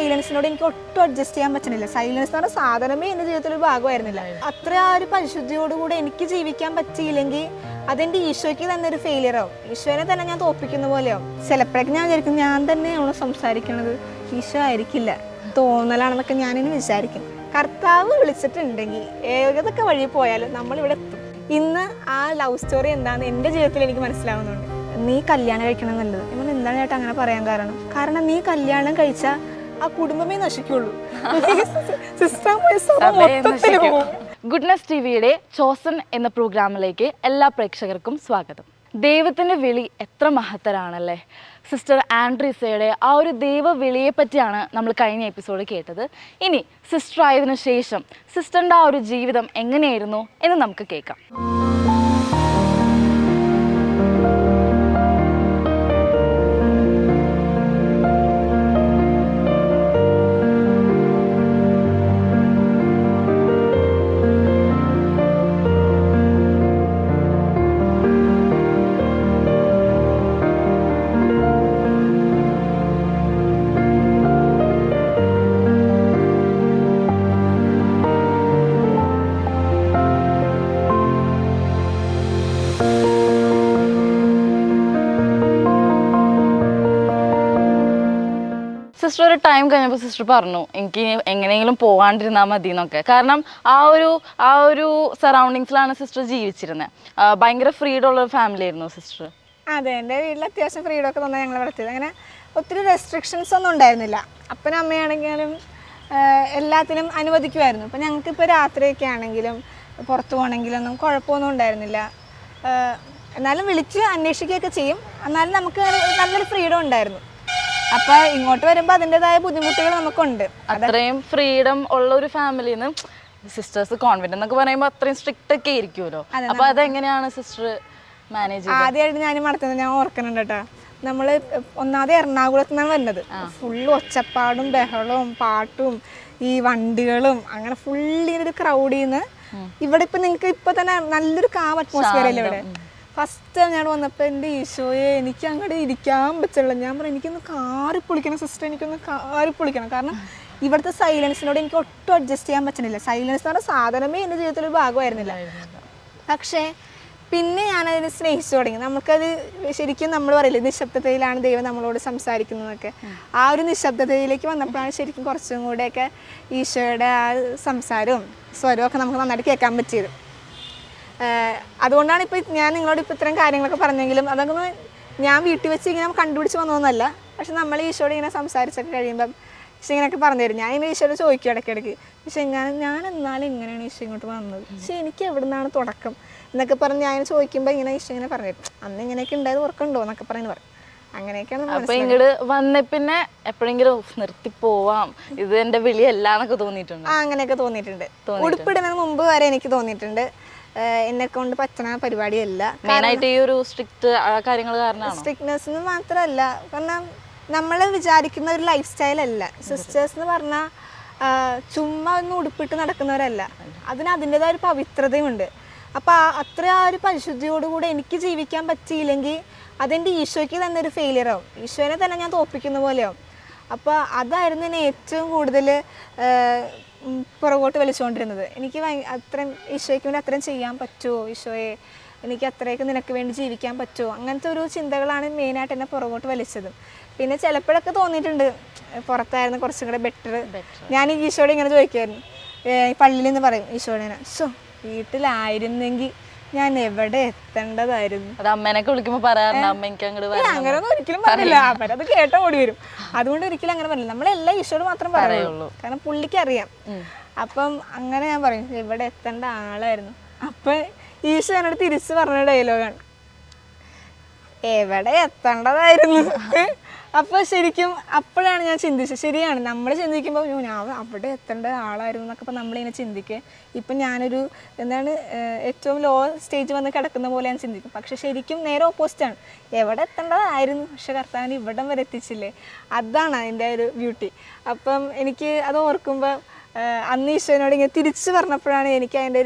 സൈലൻസിനോട് എനിക്ക് ഒട്ടും അഡ്ജസ്റ്റ് ചെയ്യാൻ പറ്റുന്നില്ല. സൈലൻസ് എന്ന് പറഞ്ഞ സാധനമേ എൻ്റെ ജീവിതത്തിലൊരു ഭാഗമായിരുന്നില്ല. അത്ര ആ ഒരു പരിശുദ്ധിയോടുകൂടെ എനിക്ക് ജീവിക്കാൻ പറ്റിയില്ലെങ്കിൽ അതെൻ്റെ ഈശോയ്ക്ക് തന്നെ ഒരു ഫെയിലിയർ ആവും. ഈശോനെ തന്നെ ഞാൻ തോൽപ്പിക്കുന്ന പോലെയാവും. ചിലപ്പോഴൊക്കെ ഞാൻ വിചാരിക്കും ഞാൻ തന്നെയാണോ സംസാരിക്കുന്നത്, ഈശോ ആയിരിക്കില്ല, തോന്നലാണെന്നൊക്കെ ഞാനിനി വിചാരിക്കും. കർത്താവ് വിളിച്ചിട്ടുണ്ടെങ്കിൽ ഏതൊക്കെ വഴി പോയാലും നമ്മളിവിടെ എത്തും. ഇന്ന് ആ ലവ് സ്റ്റോറി എന്താണെന്ന് എൻ്റെ ജീവിതത്തിൽ എനിക്ക് മനസ്സിലാവുന്നുണ്ട്. നീ കല്യാണം കഴിക്കണം എന്നുള്ളത് നമ്മൾ എന്താണ് ചേട്ടാ അങ്ങനെ പറയാൻ കാരണം നീ കല്യാണം കഴിച്ചാൽ ആ കുടുംബമേ നശിക്കുള്ളൂ. ഗുഡ്നസ് ടിവിയുടെ ചോസൻ എന്ന പ്രോഗ്രാമിലേക്ക് എല്ലാ പ്രേക്ഷകർക്കും സ്വാഗതം. ദൈവത്തിൻ്റെ വിളി എത്ര മഹത്തരാണല്ലേ. സിസ്റ്റർ ആൻഡ്രീസയുടെ ആ ഒരു ദൈവവിളിയെ പറ്റിയാണ് നമ്മൾ കഴിഞ്ഞ എപ്പിസോഡ് കേട്ടത്. ഇനി സിസ്റ്റർ ആയതിനു ശേഷം സിസ്റ്ററിൻ്റെ ആ ഒരു ജീവിതം എങ്ങനെയായിരുന്നു എന്ന് നമുക്ക് കേൾക്കാം. സിസ്റ്റർ ഒരു ടൈം കഴിഞ്ഞപ്പോൾ സിസ്റ്റർ പറഞ്ഞു എനിക്ക് എങ്ങനെയെങ്കിലും പോകാണ്ടിരുന്നാൽ മതി എന്നൊക്കെ. കാരണം ആ ഒരു സറൗണ്ടിങ്സിലാണ് സിസ്റ്റർ ജീവിച്ചിരുന്നത്. ഭയങ്കര ഫ്രീഡം ഉള്ള ഒരു ഫാമിലി ആയിരുന്നു സിസ്റ്റർ. അതെ, എൻ്റെ വീട്ടിൽ അത്യാവശ്യം ഫ്രീഡം ഒക്കെ തന്നെ ഞങ്ങൾ വളർത്തിയത്. അങ്ങനെ ഒത്തിരി റെസ്ട്രിക്ഷൻസ് ഒന്നും ഉണ്ടായിരുന്നില്ല. അപ്പനും അമ്മയാണെങ്കിലും എല്ലാത്തിനും അനുവദിക്കുമായിരുന്നു. ഇപ്പം ഞങ്ങൾക്കിപ്പോൾ രാത്രിയൊക്കെ ആണെങ്കിലും പുറത്തു പോകണമെങ്കിലൊന്നും കുഴപ്പമൊന്നും ഉണ്ടായിരുന്നില്ല. എന്നാലും വിളിച്ച് അന്വേഷിക്കുകയൊക്കെ ചെയ്യും. എന്നാലും നമുക്ക് നല്ലൊരു ഫ്രീഡം ഉണ്ടായിരുന്നു. അപ്പൊ ഇങ്ങോട്ട് വരുമ്പോ അതിൻ്റെതായ ബുദ്ധിമുട്ടുകൾ നമുക്കുണ്ട്. അത്രയും ഫ്രീഡം ഉള്ള ഒരു ഫാമിലിന്ന് സിസ്റ്റേഴ്സ് കോൺവെന്റ് എന്നൊക്കെ പറയുമ്പോൾ അത്രയും സ്ട്രിക്റ്റ് ഒക്കെ ആയിരിക്കുമല്ലോ. അപ്പൊ അതെങ്ങനെയാണ് സിസ്റ്റർ മാനേജ് ചെയ്യുന്നത്? ആദ്യമായിട്ട് ഞാൻ നടത്തുന്നത് ഞാൻ ഓർക്കുന്നുണ്ട് കേട്ടോ. നമ്മള് ഒന്നാമത് എറണാകുളത്ത് നിന്നാണ് വരുന്നത്. ഫുള്ള് ഒച്ചപ്പാടും ബഹളവും പാട്ടും ഈ വണ്ടികളും അങ്ങനെ ഫുള്ളിനൊരു ക്രൗഡിന്ന് ഇവിടെ ഇപ്പൊ നിങ്ങൾക്ക് ഇപ്പൊ തന്നെ നല്ലൊരു കാം അറ്റ്മോസ്ഫിയർ അല്ലേ ഇവിടെ. ഫസ്റ്റ് ടൈം ഞാൻ വന്നപ്പോൾ എൻ്റെ ഈശോയെ എനിക്ക് അങ്ങോട്ട് ഇരിക്കാൻ പറ്റില്ല. ഞാൻ പറഞ്ഞു എനിക്കൊന്ന് കാറിപ്പൊളിക്കണം സിസ്റ്റർ, എനിക്കൊന്ന് കാറിപ്പൊളിക്കണം. കാരണം ഇവിടുത്തെ സൈലൻസിനോട് എനിക്ക് ഒട്ടും അഡ്ജസ്റ്റ് ചെയ്യാൻ പറ്റുന്നില്ല. സൈലൻസ് എന്ന് പറഞ്ഞ സാധനമേ എൻ്റെ ജീവിതത്തിലൊരു ഭാഗമായിരുന്നില്ല. പക്ഷേ പിന്നെ ഞാനതിന് സ്നേഹിച്ചു തുടങ്ങി. നമുക്കത് ശരിക്കും നമ്മൾ പറയില്ലേ നിശബ്ദതയിലാണ് ദൈവം നമ്മളോട് സംസാരിക്കുന്നതൊക്കെ. ആ ഒരു നിശബ്ദതയിലേക്ക് വന്നപ്പോഴാണ് ശരിക്കും കുറച്ചും കൂടെയൊക്കെ ഈശോയുടെ ആ സംസാരവും സ്വരവും ഒക്കെ നമുക്ക് നന്നായിട്ട് കേൾക്കാൻ പറ്റിയത്. അതുകൊണ്ടാണ് ഇപ്പോൾ ഞാൻ നിങ്ങളോട് ഇപ്പോൾ ഇത്തരം കാര്യങ്ങളൊക്കെ പറഞ്ഞെങ്കിലും അതൊക്കെ ഞാൻ വീട്ടിൽ വെച്ച് ഇങ്ങനെ കണ്ടുപിടിച്ച് വന്നതൊന്നുമല്ല. പക്ഷെ നമ്മൾ ഈശോയോട് ഇങ്ങനെ സംസാരിച്ചൊക്കെ കഴിയുമ്പം ഈശോ ഇങ്ങനെയൊക്കെ പറഞ്ഞു തരും. ഞാൻ ഇങ്ങനെ ഈശോയോട് ചോദിക്കും ഇടയ്ക്കിടയ്ക്ക്, പക്ഷേ ഞാൻ എന്നാലും ഇങ്ങനെയാണ് ഈശോ ഇങ്ങോട്ട് വന്നത്, പക്ഷേ എനിക്ക് എവിടെ നിന്നാണ് തുടക്കം എന്നൊക്കെ പറഞ്ഞ് ഞാൻ ചോദിക്കുമ്പോൾ ഇങ്ങനെ ഈശോ ഇങ്ങനെ പറഞ്ഞു തരും. അന്ന് ഇങ്ങനെയൊക്കെ ഉണ്ടായത് ഓർക്കുന്നുണ്ടോ എന്നൊക്കെ പറയുന്നത് പറയും. അങ്ങനെയൊക്കെയാണ്. അപ്പൊ ഇങ്ങോട്ട് വന്ന പിന്നെ എപ്പോഴെങ്കിലും നിർത്തി പോവാം, ഇത് എൻ്റെ വിളിയല്ല എന്നൊക്കെ തോന്നിയിട്ടുണ്ട്? അങ്ങനെയൊക്കെ തോന്നിയിട്ടുണ്ട്. ഉടുപ്പിടുന്നതിന് മുമ്പ് വരെ എനിക്ക് തോന്നിയിട്ടുണ്ട് എന്നെ കൊണ്ട് പറ്റുന്ന പരിപാടിയല്ല. സ്ട്രിക്ട്നെസ് മാത്രമല്ല, കാരണം നമ്മൾ വിചാരിക്കുന്ന ഒരു ലൈഫ് സ്റ്റൈലല്ല. സിസ്റ്റേഴ്സ് എന്ന് പറഞ്ഞാൽ ചുമ്മാ ഒന്ന് ഉടുപ്പിട്ട് നടക്കുന്നവരല്ല. അതിൻ്റെതായ ഒരു പവിത്രതയുണ്ട്. അപ്പോൾ അത്ര ആ ഒരു പരിശുദ്ധിയോടുകൂടെ എനിക്ക് ജീവിക്കാൻ പറ്റിയില്ലെങ്കിൽ അതെൻ്റെ ഈശോയ്ക്ക് തന്നെ ഒരു ഫെയിലിയർ ആവും. ഈശോനെ തന്നെ ഞാൻ തോൽപ്പിക്കുന്ന പോലെയാവും. അപ്പോൾ അതായിരുന്നു എന്നെ ഏറ്റവും കൂടുതൽ പുറകോട്ട് വലിച്ചുകൊണ്ടിരുന്നത്. എനിക്ക് അത്രയും ഈശോയ്ക്ക് വേണ്ടി അത്രയും ചെയ്യാൻ പറ്റുമോ, ഈശോയെ എനിക്ക് അത്രയൊക്കെ നിനക്ക് വേണ്ടി ജീവിക്കാൻ പറ്റുമോ, അങ്ങനത്തെ ഒരു ചിന്തകളാണ് മെയിനായിട്ട് എന്നെ പുറകോട്ട് വലിച്ചത്. പിന്നെ ചിലപ്പോഴൊക്കെ തോന്നിയിട്ടുണ്ട് പുറത്തായിരുന്നു കുറച്ചും കൂടെ ബെറ്റർ. ഞാൻ ഈ ഈശോയോട് ഇങ്ങനെ ചോദിക്കുമായിരുന്നു, പള്ളിയിൽ നിന്ന് പറയും ഈശോയോടെ വീട്ടിലായിരുന്നെങ്കിൽ ഞാൻ എവിടെ എത്തേണ്ടതായിരുന്നു. അത് അമ്മേനൊക്കെ വിളിക്കുമ്പോൾ പറയാറുണ്ട് അമ്മ എനിക്ക് അങ്ങനെയൊന്നും ഒരിക്കലും പറയില്ല. അവരത് കേട്ട ഓടി വരും. അതുകൊണ്ട് ഒരിക്കലും അങ്ങനെ പറയില്ല. നമ്മളെല്ലാം ഈശോയോട് മാത്രം പറയുള്ളൂ, കാരണം പുള്ളിക്ക് അറിയാം. അപ്പം അങ്ങനെ ഞാൻ പറയും എവിടെ എത്തേണ്ട ആളായിരുന്നു. അപ്പം ഈശോ എന്നോട് തിരിച്ച് പറഞ്ഞ ഡയലോഗാണ് എവിടെ എത്തേണ്ടതായിരുന്നു. അപ്പോൾ ശരിക്കും അപ്പോഴാണ് ഞാൻ ചിന്തിച്ചത്, ശരിയാണ് നമ്മൾ ചിന്തിക്കുമ്പോൾ ഞാൻ അവിടെ എത്തേണ്ട ആളായിരുന്നു എന്നൊക്കെ ഇപ്പം നമ്മളിങ്ങനെ ചിന്തിക്കുക. ഇപ്പം ഞാനൊരു ഏറ്റവും ലോ സ്റ്റേജ് വന്ന് കിടക്കുന്ന പോലെ ഞാൻ ചിന്തിക്കും. പക്ഷെ ശരിക്കും നേരെ ഓപ്പോസിറ്റാണ്. എവിടെ എത്തേണ്ടതായിരുന്നു, പക്ഷെ കർത്താവിന് ഇവിടം വരെ എത്തിച്ചില്ലേ, അതാണ് അതിൻ്റെ ഒരു ബ്യൂട്ടി. അപ്പം എനിക്ക് അത് ഓർക്കുമ്പോൾ അന്ന് ഈശോനോട് ഇങ്ങനെ തിരിച്ച് പറഞ്ഞപ്പോഴാണ് എനിക്ക് അതിൻ്റെ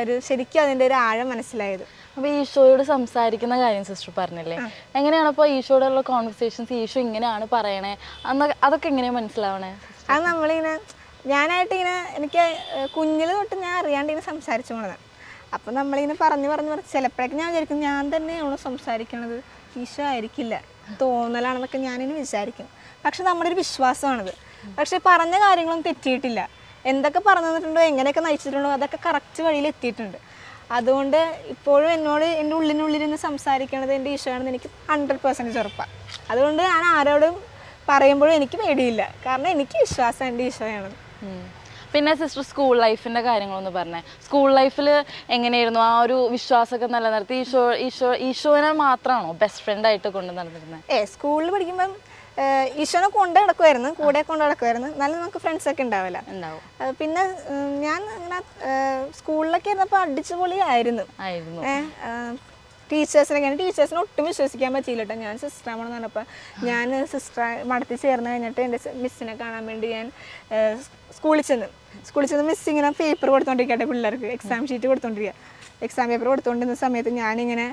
ഒരു ശരിക്കും അതിൻ്റെ ഒരു ആഴം മനസ്സിലായത്. അപ്പൊ ഈശോയോട് സംസാരിക്കുന്ന കാര്യം സിസ്റ്റർ പറഞ്ഞില്ലേ, എങ്ങനെയാണ് അപ്പൊ ഈശോയോടുള്ള കോൺവെർസേഷൻസ് ഈശോ ഇങ്ങനെയാണ് പറയണേ അതൊക്കെ എങ്ങനെയാ മനസ്സിലാവണേ? അത് നമ്മളിങ്ങനെ ഞാനായിട്ട് ഇങ്ങനെ എനിക്ക് കുഞ്ഞിൽ തൊട്ട് ഞാൻ അറിയാണ്ട് ഇങ്ങനെ സംസാരിച്ചു പോണതാണ്. അപ്പം നമ്മളിങ്ങനെ പറഞ്ഞ് ചിലപ്പോഴൊക്കെ ഞാൻ വിചാരിക്കും ഞാൻ തന്നെയാണോ സംസാരിക്കണത്, ഈശോ ആയിരിക്കില്ല, തോന്നലാണെന്നൊക്കെ ഞാനിങ്ങനെ വിചാരിക്കും. പക്ഷെ നമ്മുടെ ഒരു വിശ്വാസമാണത്. പക്ഷെ പറഞ്ഞ കാര്യങ്ങളൊന്നും തെറ്റിയിട്ടില്ല. എന്തൊക്കെ പറഞ്ഞു തന്നിട്ടുണ്ടോ, എങ്ങനെയൊക്കെ നയിച്ചിട്ടുണ്ടോ അതൊക്കെ കറക്റ്റ് വഴിയിൽ എത്തിയിട്ടുണ്ട്. അതുകൊണ്ട് ഇപ്പോഴും എന്നോട് എൻ്റെ ഉള്ളിനുള്ളിലിരുന്ന് സംസാരിക്കണത് എൻ്റെ ഈശോയാണെന്ന് എനിക്ക് 100% ഉറപ്പാണ്. അതുകൊണ്ട് ഞാൻ ആരോടും പറയുമ്പോഴും എനിക്ക് പേടിയില്ല, കാരണം എനിക്ക് വിശ്വാസം എൻ്റെ ഈശോയാണ്. പിന്നെ സിസ്റ്റർ സ്കൂൾ ലൈഫിന്റെ കാര്യങ്ങളൊന്ന് പറഞ്ഞേ. സ്കൂൾ ലൈഫിൽ എങ്ങനെയായിരുന്നു ആ ഒരു വിശ്വാസമൊക്കെ നിലനിർത്തി ഈശോനെ മാത്രമാണോ ബെസ്റ്റ് ഫ്രണ്ട് ആയിട്ട് കൊണ്ട് നടന്നിരുന്നത്? സ്കൂളിൽ പഠിക്കുമ്പം ഈശോനെ കൊണ്ട് നടക്കുമായിരുന്നു, കൂടെ കൊണ്ട് നടക്കുമായിരുന്നു. നല്ല നമുക്ക് ഫ്രണ്ട്സൊക്കെ ഉണ്ടാവില്ല. പിന്നെ ഞാൻ അങ്ങനെ സ്കൂളിലൊക്കെ ഇരുന്നപ്പോൾ അടിച്ചു പൊളിയായിരുന്നു. ടീച്ചേഴ്സിനെ ഒട്ടും വിശ്വസിക്കാൻ പറ്റിയില്ല കേട്ടോ. ഞാൻ സിസ്റ്ററാണെന്ന് പറഞ്ഞപ്പോൾ ഞാൻ സിസ്റ്റർ മഠത്തിൽ ചേർന്ന് കഴിഞ്ഞിട്ട് എൻ്റെ മിസ്സിനെ കാണാൻ വേണ്ടി ഞാൻ സ്കൂളിൽ ചെന്ന് മിസ് ഇങ്ങനെ പേപ്പർ കൊടുത്തോണ്ടിരിക്കട്ടെ, പിള്ളേർക്ക് എക്സാം ഷീറ്റ് കൊടുത്തോണ്ടിരിക്കുക. എക്സാം പേപ്പർ കൊടുത്തോണ്ടിരുന്ന സമയത്ത് ഞാനിങ്ങനെ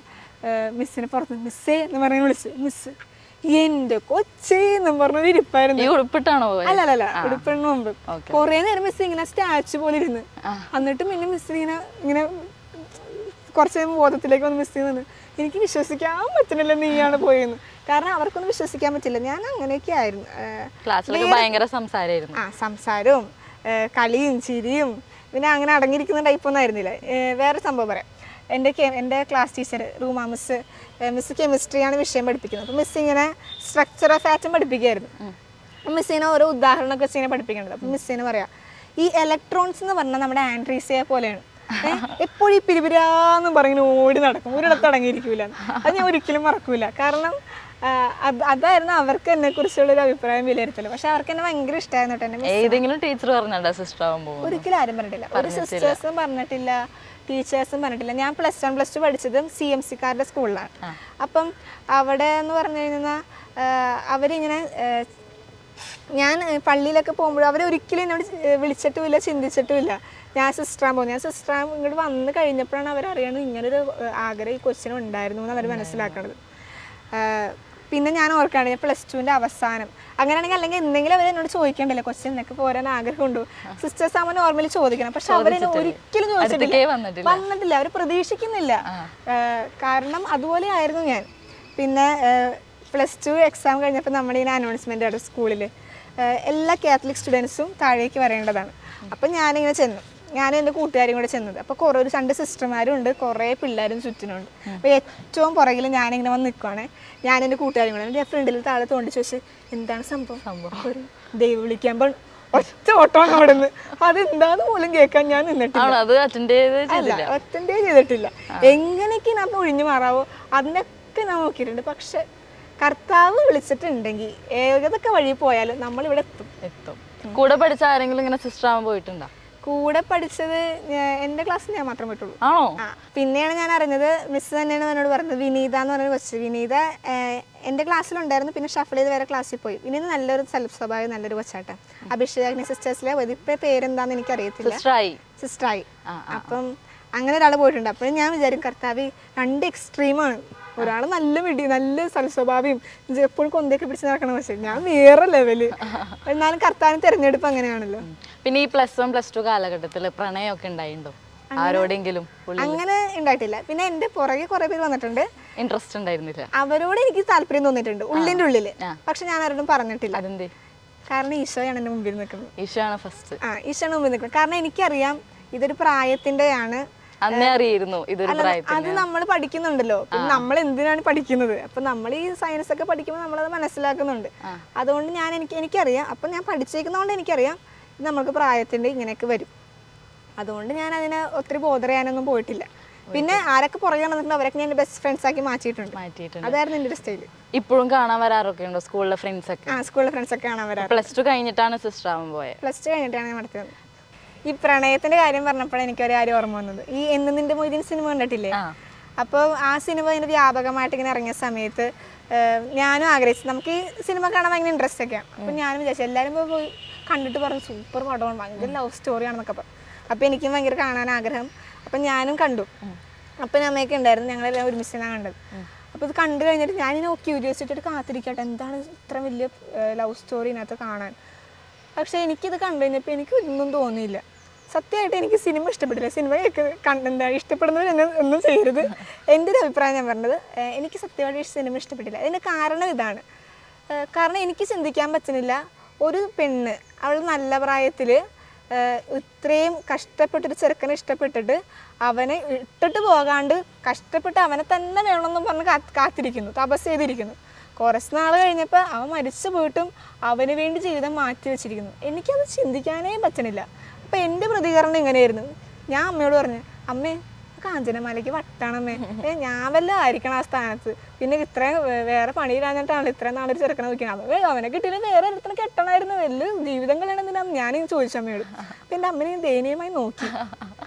മിസ്സിനെ പുറത്ത് മിസ്സേ എന്ന് പറഞ്ഞ് വിളിച്ചു. മിസ് എൻ്റെ കൊച്ചേന്നും പറഞ്ഞൊരു ഇരിപ്പായിരുന്നു. അല്ലല്ല ഉടുപ്പിന് മുമ്പ് കുറേ നേരം മിസ് ഇങ്ങനെ സ്റ്റാച്ചു പോലെ ഇരുന്ന്, എന്നിട്ട് പിന്നെ മിസ് ഇങ്ങനെ കുറച്ച് ബോധത്തിലേക്ക് വന്ന് മിസ് ചെയ്യുന്നത് എനിക്ക് വിശ്വസിക്കാൻ പറ്റുന്നില്ല നീയാണ് പോയെന്ന്. കാരണം അവർക്കൊന്നും വിശ്വസിക്കാൻ പറ്റില്ല. ഞാൻ അങ്ങനെയൊക്കെ ആയിരുന്നു. സംസാരവും കളിയും ചിരിയും പിന്നെ അങ്ങനെ അടങ്ങിയിരിക്കുന്ന ടൈപ്പൊന്നും ആയിരുന്നില്ല. വേറെ സംഭവം പറയാം. എൻ്റെ ക്ലാസ് ടീച്ചർ റൂമാ മിസ് കെമിസ്ട്രിയാണ് വിഷയം പഠിപ്പിക്കുന്നത്. അപ്പോൾ മിസ് ഇങ്ങനെ സ്ട്രക്ചർ ഓഫ് ആറ്റം പഠിപ്പിക്കുകയായിരുന്നു. അപ്പം മിസ്സിനെ ഓരോ ഉദാഹരണമൊക്കെ വെച്ച് ഇങ്ങനെ പഠിപ്പിക്കേണ്ടത്. അപ്പം മിസ്സിന് പറയാം, ഈ ഇലക്ട്രോൺസ് എന്ന് പറഞ്ഞാൽ നമ്മുടെ ആൻഡ്രീസിയെ പോലെയാണ്, എപ്പോഴും ഈ പിരിപിരാന്നും പറഞ്ഞ് ഓടി നടക്കും, ഒരിടത്ത് അടങ്ങിയിരിക്കൂല. അത് ഞാൻ ഒരിക്കലും മറക്കൂല. കാരണം അതായിരുന്നു അവർക്ക് എന്നെ കുറിച്ചുള്ളൊരു അഭിപ്രായം വിലയിരുത്തല്. പക്ഷെ അവർക്ക് എന്നെ ഭയങ്കര ഇഷ്ടമായിരുന്നു കേട്ടോ. ഏതെങ്കിലും ടീച്ചർ പറഞ്ഞിട്ടുണ്ടോ സിസ്റ്റർ ആവുമ്പോൾ? ഒരിക്കലും ആരും പറഞ്ഞിട്ടില്ല. ഒരു സിസ്റ്റേഴ്സും പറഞ്ഞിട്ടില്ല, ടീച്ചേഴ്സും പറഞ്ഞിട്ടില്ല. ഞാൻ +1 +2 പഠിച്ചതും CMC-കാരുടെ സ്കൂളിലാണ്. അപ്പം അവിടെ എന്ന് പറഞ്ഞു കഴിഞ്ഞാൽ അവരിങ്ങനെ ഞാൻ പള്ളിയിലൊക്കെ പോകുമ്പോഴും അവരൊരിക്കലും എന്നോട് വിളിച്ചിട്ടുമില്ല, ചിന്തിച്ചിട്ടുമില്ല ഞാൻ സിസ്റ്ററാൻ പോകുന്നത്. ഞാൻ സിസ്റ്ററാൻ ഇങ്ങോട്ട് വന്ന് കഴിഞ്ഞപ്പോഴാണ് അവരറിയണത് ഇങ്ങനൊരു ആഗ്രഹം ഈ കൊച്ചിനുണ്ടായിരുന്നു എന്ന് അവർ മനസ്സിലാക്കണത്. പിന്നെ ഞാൻ ഓർക്കാണ് ഞാൻ +2ൻ്റെ അവസാനം അങ്ങനെയാണെങ്കിൽ അല്ലെങ്കിൽ എന്തെങ്കിലും അവർ എന്നോട് ചോദിക്കണ്ടല്ലോ, കൊച്ചിൻ എന്നൊക്കെ പോരാൻ ആഗ്രഹമുണ്ടോ, സിസ്റ്റേഴ്സ് ആകുമ്പോൾ നോർമലി ചോദിക്കണം. പക്ഷെ അവരെന്നെ ഒരിക്കലും വന്നിട്ടില്ല, അവർ പ്രതീക്ഷിക്കുന്നില്ല. കാരണം അതുപോലെ ആയിരുന്നു ഞാൻ. പിന്നെ +2 എക്സാം കഴിഞ്ഞപ്പോൾ നമ്മുടെ ഈ അനൗൺസ്മെൻ്റ് ആണ് സ്കൂളിൽ എല്ലാ കാത്തലിക് സ്റ്റുഡൻസും താഴേക്ക് വരേണ്ടതാണ്. അപ്പം ഞാനിങ്ങനെ ചെന്നു, ഞാനും എൻ്റെ കൂട്ടുകാരും കൂടെ ചെന്നത്. അപ്പോൾ കുറേ ഒരു 2 സിസ്റ്റർമാരും ഉണ്ട്, കുറേ പിള്ളേരും ചുറ്റിനുണ്ട്. അപ്പോൾ ഏറ്റവും പുറകിൽ ഞാനിങ്ങനെ വന്ന് നിൽക്കുവാണ്. ഞാൻ എൻ്റെ കൂട്ടുകാരും കൂടെ എൻ്റെ ഫ്രണ്ടിൽ താഴെ തോണ്ടി ചോദിച്ചു എന്താണ് സംഭവം. ഒരു ദൈവം വിളിക്കുമ്പോൾ ഒറ്റ ഓട്ടമാണ് അവിടെ നിന്ന്. അതെന്താന്ന് പോലും കേൾക്കാൻ ഞാൻ നിന്നിട്ടില്ല, അറ്റൻഡേ ചെയ്തിട്ടില്ല. എങ്ങനെയൊക്കെ ഞാൻ ഒഴിഞ്ഞു മാറാവോ അതിനൊക്കെ ഞാൻ നോക്കിയിട്ടുണ്ട്. പക്ഷെ കർത്താവ് വിളിച്ചിട്ടുണ്ടെങ്കിൽ ഏതൊക്കെ വഴി പോയാലും നമ്മളിവിടെ എത്തും. കൂടെ പഠിച്ച ആരെങ്കിലും ഇങ്ങനെ സിസ്റ്റർ ആവാൻ പോയിട്ടുണ്ടോ? കൂടെ പഠിച്ചത് എൻ്റെ ക്ലാസ്സിൽ ഞാൻ മാത്രം പോയിട്ടുള്ളൂ. ആണോ? പിന്നെയാണ് ഞാൻ അറിഞ്ഞത്, മിസ് തന്നെയാണ് എന്നോട് പറഞ്ഞത്. വിനീത എന്ന് പറഞ്ഞൊരു കൊച്ച്, വിനീത എൻ്റെ ക്ലാസ്സിലുണ്ടായിരുന്നു. പിന്നെ ഷഫിൾ ചെയ്ത് വേറെ ക്ലാസ്സിൽ പോയി. വിനീത നല്ലൊരു സ്വഭാവം, നല്ലൊരു കൊച്ചാട്ട. അഭിഷേക് സിസ്റ്റേഴ്സിലെ ഇപ്പൊ പേരെന്താന്ന് എനിക്ക് അറിയത്തില്ല, സിസ്റ്ററായി. അപ്പം അങ്ങനെ ഒരാൾ പോയിട്ടുണ്ട്. അപ്പോഴും ഞാൻ വിചാരിക്കും കർത്താവ് 2 എക്സ്ട്രീമാണ്. ഒരാൾ നല്ല സൽസ്വഭാവിയും എപ്പോഴും കൊന്തൊക്കെ പിടിച്ച് നടക്കണം. പക്ഷേ ഞാൻ വേറെ ലെവല്. എന്നാലും കർത്താവിന് തിരഞ്ഞെടുപ്പ് അങ്ങനെയാണല്ലോ. പിന്നെ ഈ +1 +2 കാലഘട്ടത്തിൽ പ്രണയമൊക്കെ ഉണ്ടായിട്ടുണ്ടോ ആരോടെങ്കിലും? അങ്ങനെ ഉണ്ടായിട്ടില്ല. പിന്നെ എന്റെ പുറകെ കുറെ പേര് വന്നിട്ടുണ്ട്. ഇൻട്രസ്റ്റ് ഉണ്ടായിരുന്നില്ല? അവരോട് എനിക്ക് താല്പര്യം തോന്നിയിട്ടുണ്ട് ഉള്ളിന്റെ ഉള്ളില്. പക്ഷെ ഞാൻ ആരോടും പറഞ്ഞിട്ടില്ല. അതെന്തേ? കാരണം ഈശോയാണ് എന്റെ മുമ്പിൽ നിൽക്കുന്നത്. ഈശോയാണ് ഫസ്റ്റ്. ഈശോയാണ് മുമ്പിൽ നിൽക്കുന്നത്. കാരണം എനിക്കറിയാം ഇതൊരു പ്രായത്തിന്റെയാണ്. അത് നമ്മൾ പഠിക്കുന്നുണ്ടല്ലോ. പിന്നെ നമ്മൾ എന്തിനാണ് പഠിക്കുന്നത്? അപ്പൊ നമ്മൾ ഈ സയൻസ് ഒക്കെ പഠിക്കുമ്പോൾ നമ്മളത് മനസ്സിലാക്കുന്നുണ്ട്. അതുകൊണ്ട് എനിക്കറിയാം. അപ്പൊ ഞാൻ പഠിച്ചേക്കുന്നതുകൊണ്ട് എനിക്കറിയാം നമ്മൾക്ക് പ്രായത്തിന്റെ ഇങ്ങനെയൊക്കെ വരും. അതുകൊണ്ട് ഞാൻ അതിനെ ഒത്തിരി ബോധർ ചെയ്യാനൊന്നും പോയിട്ടില്ല. പിന്നെ ആരൊക്കെ പുറകെ നടന്നിട്ടുണ്ട് അവരൊക്കെ ഞാൻ ബെസ്റ്റ് ഫ്രണ്ട്സ് ആക്കി മാറ്റിയിട്ടുണ്ട്. അതായിരുന്നു എൻ്റെ ഒരു സ്റ്റൈല്. ഇപ്പോഴും കാണാൻ വരാറൊക്കെ ഉണ്ടോ സ്കൂളിലെ ഫ്രണ്ട്സ് ഒക്കെ? സ്കൂളിലെ ഫ്രണ്ട്സ് ഒക്കെ കാണാൻ വരാറ്. +2 കഴിഞ്ഞിട്ടാണ് സിസ്റ്റർ ആവാൻ പോയത്? +2 കഴിഞ്ഞിട്ടാണ് ഞാൻ നടത്തിയത്. ഈ പ്രണയത്തിന്റെ കാര്യം പറഞ്ഞപ്പോൾ എനിക്കൊരു കാര്യം ഓർമ്മ വന്നത്, ഈ എന്ന് നിന്റെ മൊയ്തീൻ സിനിമ കണ്ടിട്ടില്ലേ? അപ്പോൾ ആ സിനിമ ഇങ്ങനെ വ്യാപകമായിട്ട് ഇങ്ങനെ ഇറങ്ങിയ സമയത്ത് ഞാനും ആഗ്രഹിച്ചു നമുക്ക് ഈ സിനിമ കാണാൻ ഭയങ്കര ഇൻട്രസ്റ്റ് ഒക്കെയാണ്. അപ്പം ഞാനും വിചാരിച്ചു എല്ലാവരും പോയി കണ്ടിട്ട് പറഞ്ഞു സൂപ്പർ പടമാണ്, ഭയങ്കര ലവ് സ്റ്റോറിയാണെന്നൊക്കെ പറഞ്ഞു. അപ്പോൾ എനിക്കും ഭയങ്കര കാണാൻ ആഗ്രഹം. അപ്പം ഞാനും കണ്ടു. അപ്പനും അമ്മയൊക്കെ ഉണ്ടായിരുന്നു, ഞങ്ങളെല്ലാം ഒരുമിച്ചാണ് കണ്ടത്. അപ്പോൾ ഇത് കണ്ടു കഴിഞ്ഞിട്ട് ഞാനിങ്ങനെ ക്യൂരിയോസിറ്റി ആയിട്ട് കാത്തിരിക്കട്ടെ എന്താണ് ഇത്ര വലിയ ലവ് സ്റ്റോറി ഇതിനകത്ത് കാണാൻ. പക്ഷേ എനിക്കിത് കണ്ടു കഴിഞ്ഞപ്പോൾ എനിക്ക് ഒന്നും തോന്നിയില്ല. സത്യമായിട്ട് എനിക്ക് സിനിമ ഇഷ്ടപ്പെട്ടില്ല. സിനിമയൊക്കെ എന്താ ഇഷ്ടപ്പെടുന്നവർ എന്നെ ഒന്നും ചെയ്യരുത്, എൻ്റെ ഒരു അഭിപ്രായം ഞാൻ പറഞ്ഞത്. എനിക്ക് സത്യമായിട്ട് സിനിമ ഇഷ്ടപ്പെട്ടില്ല. അതിൻ്റെ കാരണം ഇതാണ്. കാരണം എനിക്ക് ചിന്തിക്കാൻ പറ്റുന്നില്ല, ഒരു പെണ്ണ് അവൾ നല്ല പ്രായത്തിൽ ഇത്രയും കഷ്ടപ്പെട്ടൊരു ചെറുക്കനെ ഇഷ്ടപ്പെട്ടിട്ട് അവനെ ഇട്ടിട്ട് പോകാണ്ട് കഷ്ടപ്പെട്ട് അവനെ തന്നെ വേണമെന്നും പറഞ്ഞ് കാത്തിരിക്കുന്നു, തപസ് ചെയ്തിരിക്കുന്നു. കുറച്ച് നാൾ കഴിഞ്ഞപ്പോൾ അവൻ മരിച്ചു പോയിട്ടും അവന് വേണ്ടി ജീവിതം മാറ്റി വെച്ചിരിക്കുന്നു. എനിക്കത് ചിന്തിക്കാനേ പറ്റണില്ല. അപ്പോൾ എൻ്റെ പ്രതികരണം ഇങ്ങനെയായിരുന്നു. ഞാൻ അമ്മയോട് പറഞ്ഞു, അമ്മേ കാഞ്ചനമാലയ്ക്ക് വട്ടാണമ്മേ, ഞാൻ വല്ല ആയിരിക്കണം ആ സ്ഥാനത്ത്. പിന്നെ ഇത്രയും വേറെ പണിയില്ലാഞ്ഞിട്ടാണ് ഇത്രയും നാളൊരു ചെറുക്കനെ നോക്കിയാണ്. അത് അവനെ കിട്ടിയില്ല വേറെ ഒരുത്തനെ കെട്ടണമായിരുന്നു, വലിയ ജീവിതം കളയണമെന്നാണ് ഞാനിങ്ങനെ ചോദിച്ചു അമ്മയോട്. അപ്പം എൻ്റെ അമ്മനെ ദയനീയമായി നോക്കി.